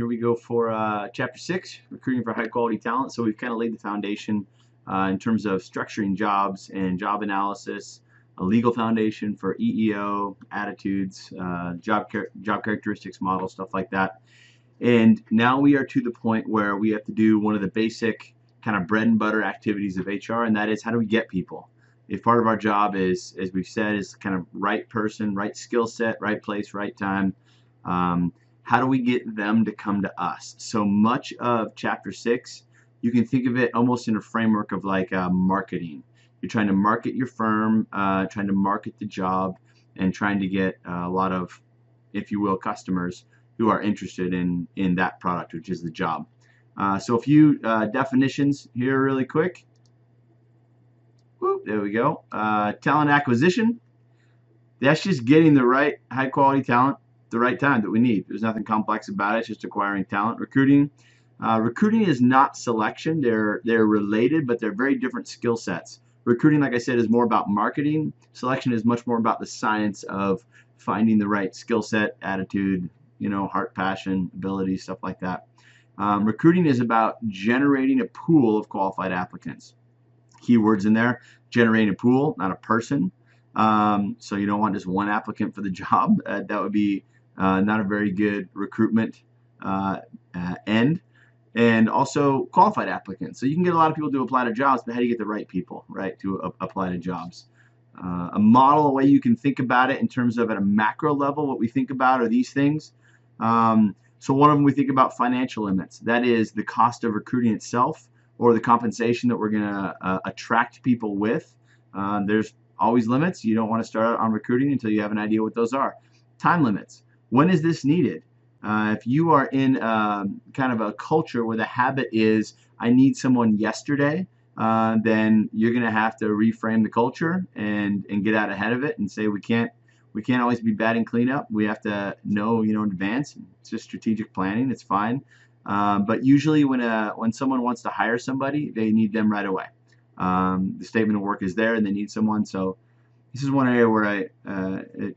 here we go for Chapter 6, Recruiting for High Quality Talent. So we've kind of laid the foundation in terms of structuring jobs and job analysis, a legal foundation for EEO, attitudes, job characteristics model, stuff like that. And now we are to the point where we have to do one of the basic kind of bread and butter activities of HR, and that is how do we get people? If part of our job is, as we've said, is kind of right person, right skill set, right place, right time, how do we get them to come to us? So much of Chapter 6, you can think of it almost in a framework of like marketing. You're trying to market your firm, trying to market the job, and trying to get a lot of, if you will, customers who are interested in that product, which is the job. So a few definitions here really quick. Whoop, there we go. Talent acquisition. That's just getting the right high quality talent the right time that we need. There's nothing complex about it. It's just acquiring talent. Recruiting. Recruiting is not selection. They're related, but they're very different skill sets. Recruiting, like I said, is more about marketing. Selection is much more about the science of finding the right skill set, attitude, heart, passion, ability, stuff like that. Recruiting is about generating a pool of qualified applicants. Keywords in there: generating a pool, not a person. So you don't want just one applicant for the job. That would be not a very good recruitment end. And also qualified applicants. So you can get a lot of people to apply to jobs, but how do you get the right people, right, to apply to jobs? A model, a way you can think about it in terms of at a macro level, what we think about are these things. So one of them, we think about financial limits. That is the cost of recruiting itself, or the compensation that we're going to attract people with. There's always limits. You don't want to start out on recruiting until you have an idea what those are. Time limits. When is this needed? If you are in kind of a culture where the habit is, I need someone yesterday, then you're going to have to reframe the culture and get out ahead of it and say we can't always be batting cleanup. We have to know in advance. It's just strategic planning. It's fine. But usually when someone wants to hire somebody, they need them right away. The statement of work is there and they need someone. So this is one area where I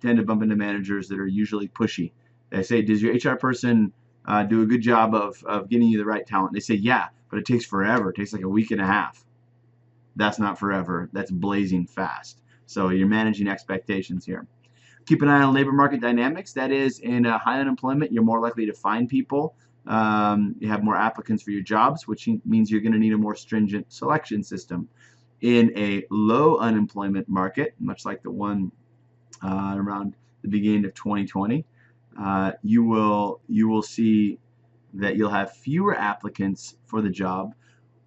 tend to bump into managers that are usually pushy. They say, does your HR person do a good job of getting you the right talent? They say, yeah, but it takes forever. It takes like a week and a half. That's not forever. That's blazing fast. So you're managing expectations here. Keep an eye on labor market dynamics. That is, in high unemployment, you're more likely to find people. You have more applicants for your jobs, which means you're going to need a more stringent selection system. In a low unemployment market, much like the one around the beginning of 2020, you will see that you'll have fewer applicants for the job,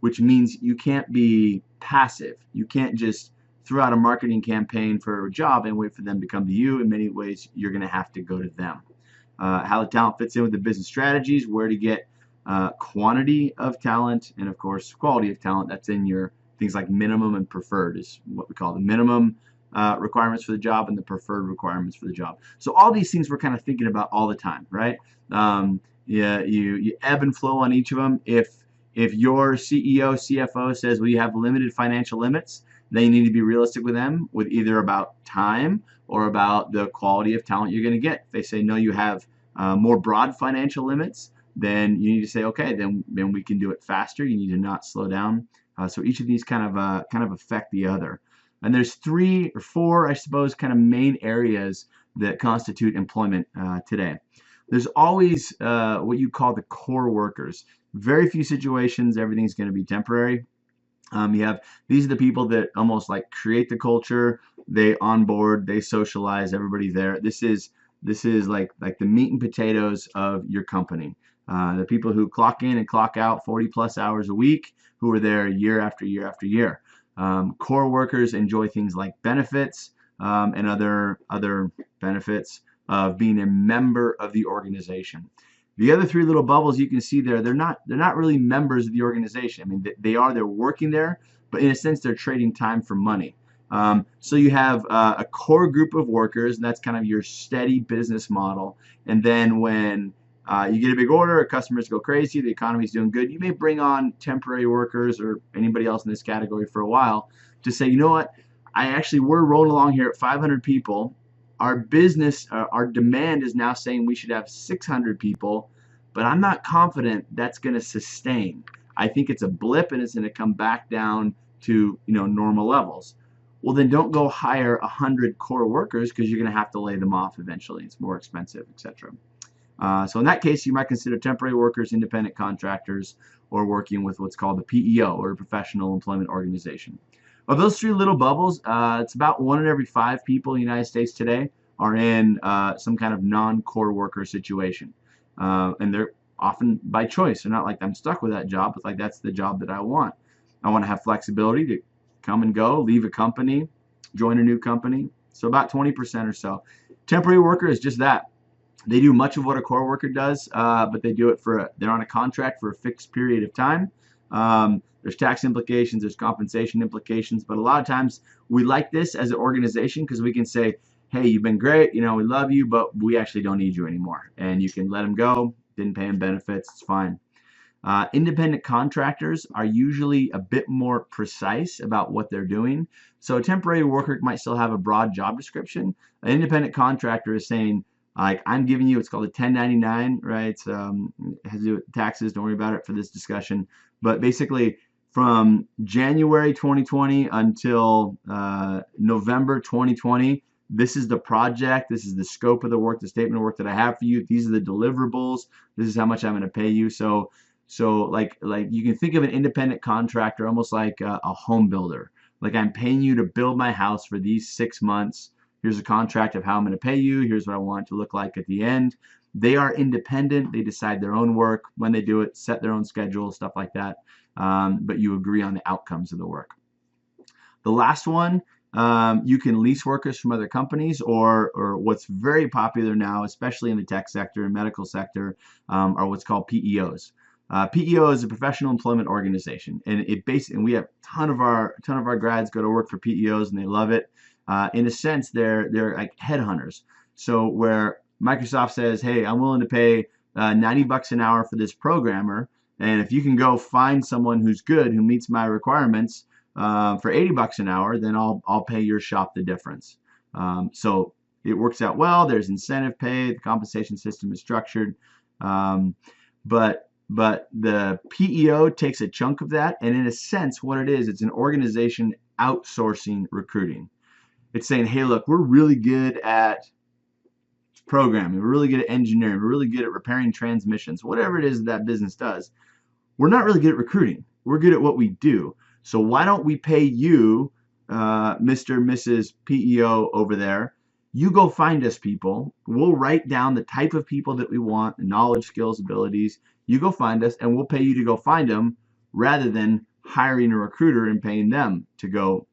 which means you can't be passive. You can't just throw out a marketing campaign for a job and wait for them to come to you. In many ways, you're going to have to go to them. How the talent fits in with the business strategies, where to get quantity of talent, and of course quality of talent. That's in your things like minimum and preferred, is what we call the minimum requirements for the job and the preferred requirements for the job. So all these things we're kind of thinking about all the time, right? Yeah, you ebb and flow on each of them. If your CEO, CFO says, well, you have limited financial limits, then you need to be realistic with them, with either about time or about the quality of talent you're going to get. If they say, no, you have more broad financial limits, then you need to say, okay, then we can do it faster. You need to not slow down. So each of these kind of affect the other. And there's 3 or 4, I suppose, kind of main areas that constitute employment today. There's always what you call the core workers. Very few situations, everything's going to be temporary. These are the people that almost like create the culture. They onboard, they socialize, everybody's there. This is like the meat and potatoes of your company. The people who clock in and clock out 40+ hours a week, who are there year after year after year. Core workers enjoy things like benefits and other benefits of being a member of the organization. The other 3 little bubbles you can see there, they're not really members of the organization. I mean, they're working there, but in a sense they're trading time for money. So you have a core group of workers, and that's kind of your steady business model. And then when you get a big order, customers go crazy, the economy's doing good, you may bring on temporary workers or anybody else in this category for a while to say, you know what, we're rolling along here at 500 people. Our business, our demand is now saying we should have 600 people. but I'm not confident that's going to sustain. I think it's a blip and it's going to come back down to normal levels. Well, then don't go hire 100 core workers because you're going to have to lay them off eventually. It's more expensive, etc. So in that case, you might consider temporary workers, independent contractors, or working with what's called the PEO, or a professional employment organization. Of those three little bubbles, it's about 1 in every 5 people in the United States today are in some kind of non-core worker situation. And they're often by choice. They're not like, I'm stuck with that job, but like, that's the job that I want. I want to have flexibility to come and go, leave a company, join a new company. So about 20% or so. Temporary worker is just that. They do much of what a core worker does, but they do it they're on a contract for a fixed period of time. There's tax implications, there's compensation implications, but a lot of times we like this as an organization because we can say, hey, you've been great, we love you, but we actually don't need you anymore. And you can let them go, didn't pay them benefits, it's fine. Independent contractors are usually a bit more precise about what they're doing. So a temporary worker might still have a broad job description. An independent contractor is saying, like, I'm giving you, it's called a 1099, right? It has to do with taxes, don't worry about it for this discussion. But basically, from January 2020 until November 2020, this is the project, this is the scope of the work, the statement of work that I have for you. These are the deliverables. This is how much I'm going to pay you. So like you can think of an independent contractor almost like a home builder. Like, I'm paying you to build my house for these 6 months. Here's a contract of how I'm going to pay you. Here's what I want it to look like at the end. They are independent. They decide their own work when they do it, set their own schedule, stuff like that. But you agree on the outcomes of the work. The last one, you can lease workers from other companies, or what's very popular now, especially in the tech sector and medical sector, are what's called PEOs. PEO is a professional employment organization, and we have a ton of our grads go to work for PEOs, and they love it. In a sense, they're like headhunters. So where Microsoft says, hey, I'm willing to pay $90 an hour for this programmer, and if you can go find someone who's good, who meets my requirements, for $80 an hour, then I'll pay your shop the difference. So it works out well. There's incentive pay. The compensation system is structured, but the PEO takes a chunk of that, and in a sense, what it is, it's an organization outsourcing recruiting. It's saying, hey, look, we're really good at programming, we're really good at engineering, we're really good at repairing transmissions, whatever it is that business does. We're not really good at recruiting. We're good at what we do. So why don't we pay you, Mr. and Mrs. PEO over there? You go find us people. We'll write down the type of people that we want, the knowledge, skills, abilities. You go find us, and we'll pay you to go find them, rather than hiring a recruiter and paying them to go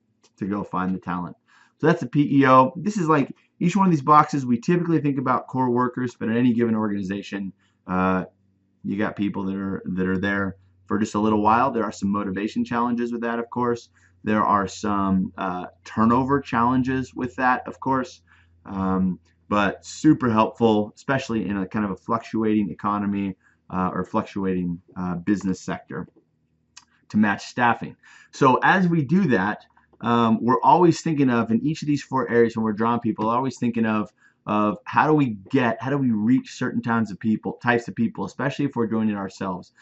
find the talent. So that's the PEO. This is like each one of these boxes. We typically think about core workers, but in any given organization, you got people that are there for just a little while. There are some motivation challenges with that, of course. There are some turnover challenges with that, of course. But super helpful, especially in a kind of a fluctuating economy or fluctuating business sector, to match staffing. So as we do that, we're always thinking of, in each of these 4 areas when we're drawing people, always thinking of how do we reach certain types of people, especially if we're doing it ourselves.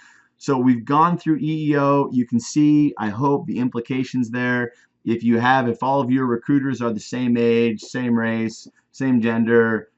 So we've gone through EEO. You can see, I hope, the implications there. If all of your recruiters are the same age, same race, same gender,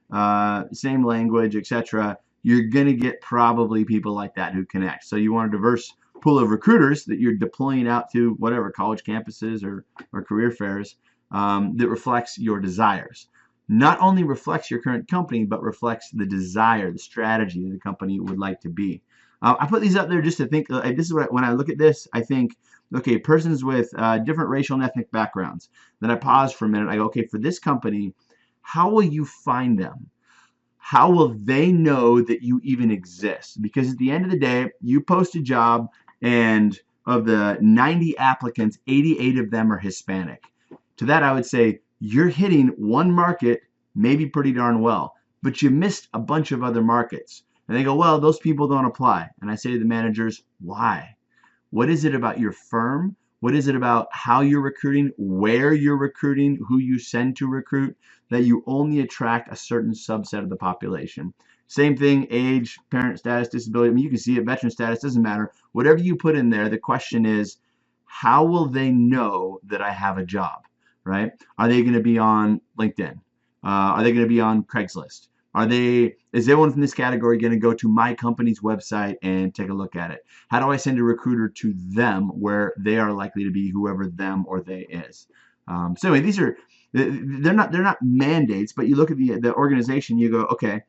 same language, etc., you're going to get probably people like that who connect. So you want a diverse pool of recruiters that you're deploying out to whatever college campuses or career fairs, that reflects your desires. Not only reflects your current company, but reflects the desire, the strategy that the company would like to be. I put these up there just to think. This is when I look at this, I think, okay, persons with different racial and ethnic backgrounds. Then I pause for a minute. I go, okay, for this company, how will you find them? How will they know that you even exist? Because at the end of the day, you post a job, and of the 90 applicants, 88 of them are Hispanic. To that, I would say, you're hitting one market maybe pretty darn well, but you missed a bunch of other markets. And they go, well, those people don't apply. And I say to the managers, why? What is it about your firm? What is it about how you're recruiting, where you're recruiting, who you send to recruit, that you only attract a certain subset of the population? Same thing, age, parent status, disability. I mean, you can see it, veteran status, doesn't matter. Whatever you put in there, the question is, how will they know that I have a job, right? Are they going to be on LinkedIn? Are they going to be on Craigslist? Is everyone from this category going to go to my company's website and take a look at it? How do I send a recruiter to them where they are likely to be, whoever them or they is? So anyway, they're not mandates, but you look at the organization, you go, okay,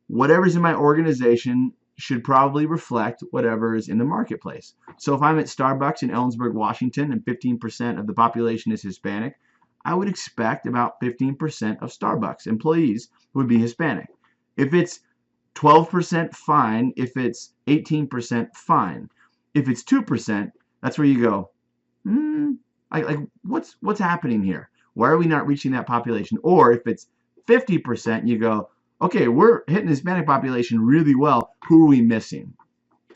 whatever's in my organization should probably reflect whatever is in the marketplace. So if I'm at Starbucks in Ellensburg, Washington, and 15% of the population is Hispanic, I would expect about 15% of Starbucks employees would be Hispanic. If it's 12%, fine. If it's 18%, fine. If it's 2%, that's where you go, like what's happening here? Why are we not reaching that population? Or if it's 50%, you go, okay, we're hitting the Hispanic population really well. Who are we missing?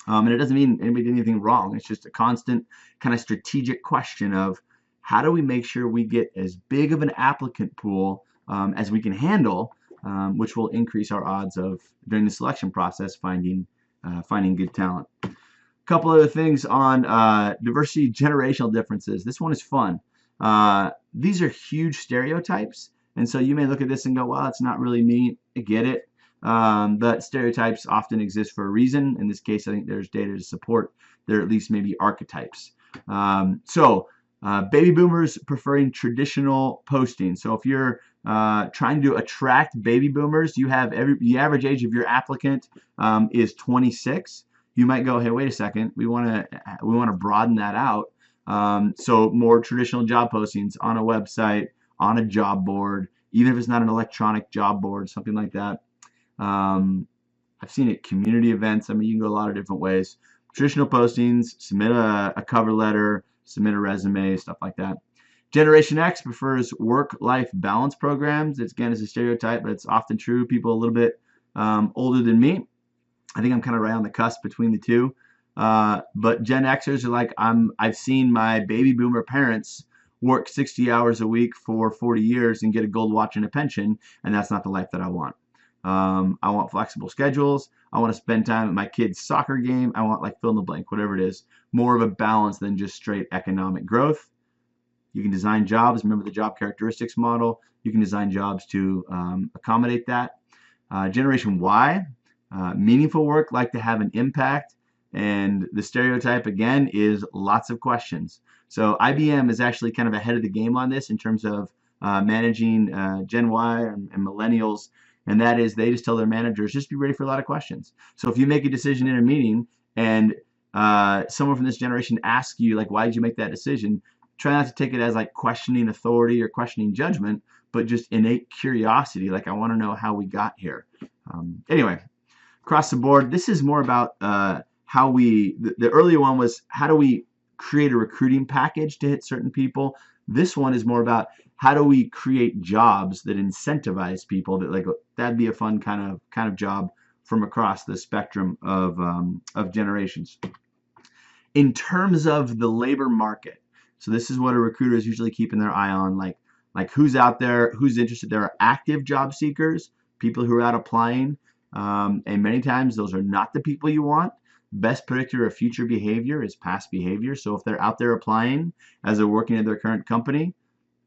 And it doesn't mean anybody did anything wrong. It's just a constant kind of strategic question of how do we make sure we get as big of an applicant pool as we can handle, which will increase our odds of, during the selection process, finding good talent. A couple other things on diversity, generational differences. This one is fun. These are huge stereotypes. And so you may look at this and go, well, it's not really me. I get it. But stereotypes often exist for a reason. In this case, I think there's data to support there at least maybe archetypes. Baby boomers preferring traditional posting. So if you're trying to attract baby boomers, the average age of your applicant is 26. You might go, hey, wait a second, we want to broaden that out. So more traditional job postings on a website, on a job board, even if it's not an electronic job board, something like that. I've seen it at community events. I mean, you can go a lot of different ways. Traditional postings, submit a cover letter, submit a resume, stuff like that. Generation X prefers work-life balance programs. It's, again, it's a stereotype, but it's often true. People a little bit older than me, I think I'm kind of right on the cusp between the two. But Gen Xers are like, I've seen my baby boomer parents work 60 hours a week for 40 years and get a gold watch and a pension, and that's not the life that I want. I want flexible schedules. I want to spend time at my kid's soccer game. I want, like, fill in the blank, whatever it is, more of a balance than just straight economic growth. You can design jobs. Remember the job characteristics model. You can design jobs to accommodate that. Generation Y, meaningful work, like to have an impact. And the stereotype, again, is lots of questions. So IBM is actually kind of ahead of the game on this in terms of managing Gen Y and millennials. And that is, they just tell their managers, just be ready for a lot of questions. So if you make a decision in a meeting and someone from this generation asks you, like, why did you make that decision? Try not to take it as like questioning authority or questioning judgment, but just innate curiosity. Like, I want to know how we got here. Anyway, across the board, this is more about how the earlier one was how do we create a recruiting package to hit certain people. This one is more about how do we create jobs that incentivize people that, like, that'd be a fun kind of job from across the spectrum of generations. In terms of the labor market, so this is what a recruiter is usually keeping their eye on, like who's out there, who's interested. There are active job seekers, people who are out applying, and many times those are not the people you want. Best predictor of future behavior is past behavior. So if they're out there applying as they're working at their current company,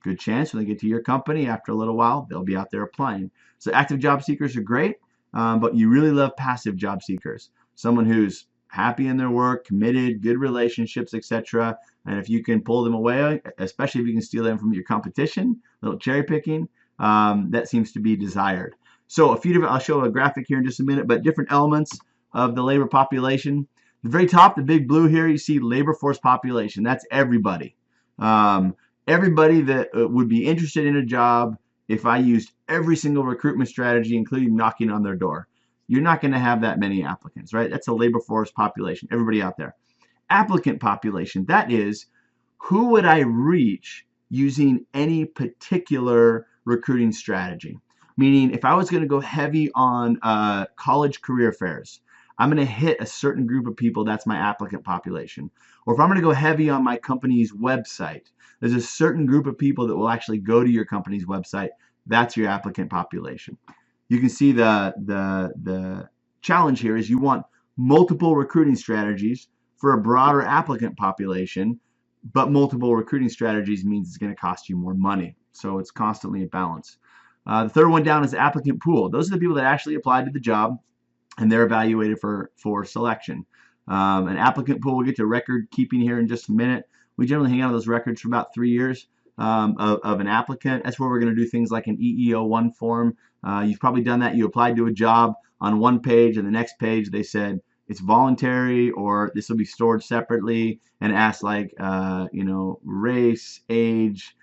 good chance when they get to your company after a little while, they'll be out there applying. So active job seekers are great, but you really love passive job seekers. Someone who's happy in their work, committed, good relationships, etc. And if you can pull them away, especially if you can steal them from your competition, a little cherry picking, that seems to be desired. So a few different, I'll show a graphic here in just a minute, but different elements of the labor population. The very top, the big blue here, you see labor force population. That's everybody. Everybody that would be interested in a job if I used every single recruitment strategy, including knocking on their door. You're not going to have that many applicants, right? That's a labor force population, everybody out there. Applicant population, that is, who would I reach using any particular recruiting strategy? Meaning, if I was going to go heavy on college career fairs, I'm going to hit a certain group of people, that's my applicant population. Or if I'm going to go heavy on my company's website, there's a certain group of people that will actually go to your company's website, that's your applicant population. you can see the challenge here is you want multiple recruiting strategies for a broader applicant population, but multiple recruiting strategies means it's going to cost you more money. So it's constantly a balance. The third one down is the applicant pool. Those are the people that actually applied to the job, and they're evaluated for selection. An applicant pool, we'll get to record keeping here in just a minute. We generally hang out those records for about 3 years of an applicant. That's where we're going to do things like an EEO-1 form. You've probably done that. You applied to a job on one page, and the next page they said it's voluntary, or this will be stored separately, and ask like race, age,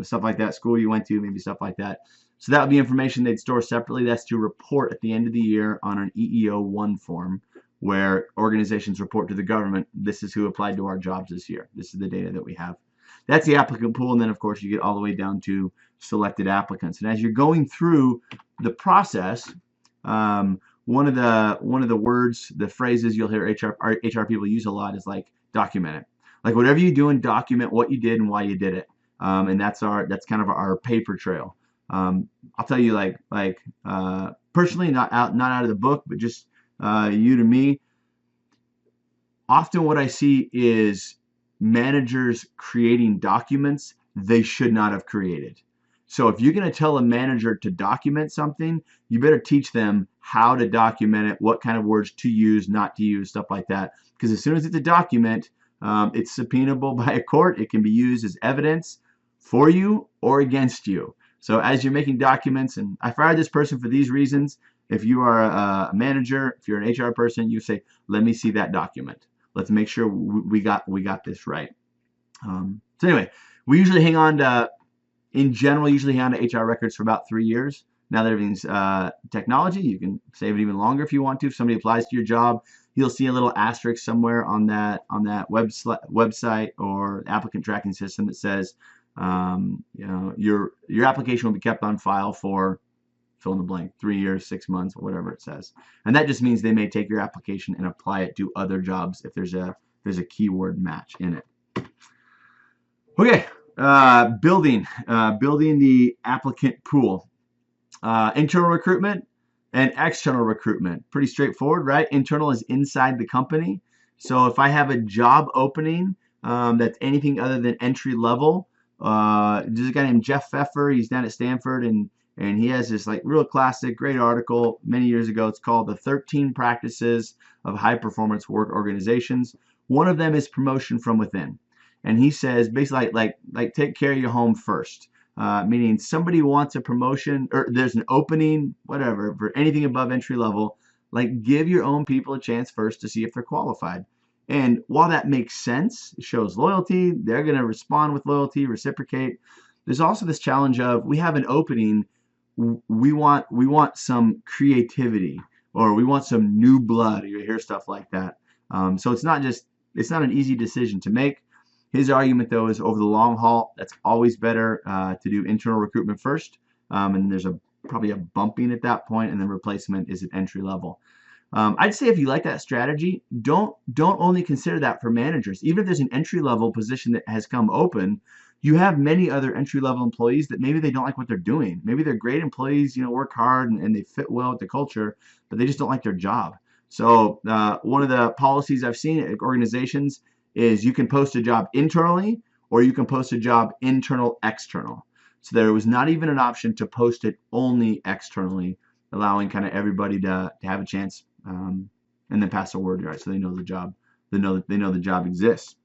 stuff like that, school you went to, maybe stuff like that. So that would be information they'd store separately. That's to report at the end of the year on an EEO-1 form, where organizations report to the government, this is who applied to our jobs this year. This is the data that we have. That's the applicant pool, and then of course you get all the way down to selected applicants. And as you're going through the process, one of the words, the phrases you'll hear HR people use a lot is like document it. Like whatever you do, and document what you did and why you did it. And that's kind of our paper trail. I'll tell you, personally, not out of the book, but just you to me. Often what I see is managers creating documents they should not have created. So if you're going to tell a manager to document something, you better teach them how to document it, what kind of words to use, not to use, stuff like that. Because as soon as it's a document, it's subpoenable by a court. It can be used as evidence for you or against you. So as you're making documents, and I fired this person for these reasons, if you are a manager, if you're an HR person, you say, let me see that document. Let's make sure we got this right. So anyway, we usually hang on to, in general, usually hang on to HR records for about 3 years. Now that everything's technology, you can save it even longer if you want to. If somebody applies to your job, you'll see a little asterisk somewhere on that website or applicant tracking system that says, your application will be kept on file for fill in the blank, 3 years, 6 months, or whatever it says. And that just means they may take your application and apply it to other jobs if there's a keyword match in it. Okay, building the applicant pool. Internal recruitment and external recruitment. Pretty straightforward, right? Internal is inside the company. So if I have a job opening that's anything other than entry level, there's a guy named Jeff Pfeffer. He's down at Stanford, and he has this like real classic, great article many years ago. It's called The 13 Practices of High Performance Work Organizations. One of them is promotion from within. And he says basically like take care of your home first. Meaning somebody wants a promotion, or there's an opening, whatever, for anything above entry level, like give your own people a chance first to see if they're qualified. And while that makes sense, it shows loyalty, they're going to respond with loyalty, reciprocate. There's also this challenge of, we have an opening, we want some creativity, or we want some new blood. You hear stuff like that. So it's not an easy decision to make. His argument, though, is over the long haul, that's always better to do internal recruitment first, and there's probably a bumping at that point, and then replacement is at entry level. I'd say if you like that strategy, don't only consider that for managers. Even if there's an entry level position that has come open, you have many other entry level employees that maybe they don't like what they're doing. Maybe they're great employees, work hard and they fit well with the culture, but they just don't like their job. So one of the policies I've seen at organizations is you can post a job internally, or you can post a job external. So there was not even an option to post it only externally, allowing kind of everybody to have a chance, and then pass the word, right? So they know the job, they know the job exists.